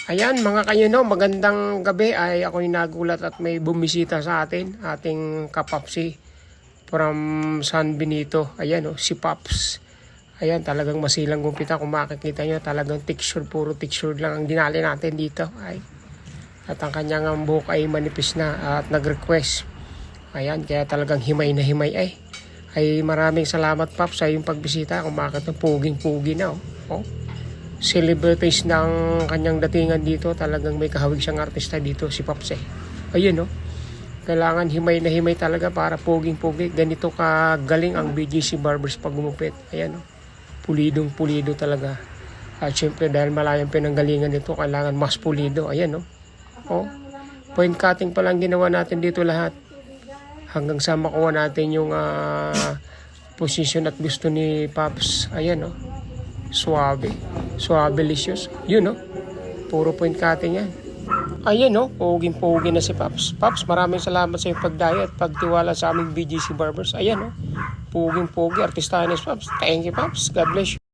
Ayan mga kayuno, magandang gabi. Ay ako'y nagulat at may bumisita sa atin, ating kapapsi from San Benito. Ayan si Paps. Ayan, talagang masilang gumpita. Kung makikita nyo, talagang texture, puro texture lang ang dinali natin dito. At ang kanyang buhok ay manipis na at nag-request. Ayan, kaya talagang himay na himay ay maraming salamat Paps sa iyong pagbisita. Kung makikita, puging-pugi na celebrities ng kanyang datingan dito. Talagang may kahawig siyang artista dito, si Paps Ayun kailangan himay na himay talaga para puging-pugi. Ganito kagaling ang BGC Barbers pag gumupit. Ayan pulidong pulido talaga. At syempre dahil malayang pinanggalingan nito, kailangan mas pulido. Ayan point cutting pa lang ginawa natin dito lahat. Hanggang sa makuha natin yung position at gusto ni Paps. Ayan Suavelicious. Yun puro point cutting yan. Ayan puging-pugi na si Paps. Paps, maraming salamat sa iyong pagdayo at pagtiwala sa aming BGC Barbers. Ayan puging-pugi, artistahan ni Paps. Thank you Paps, God bless you.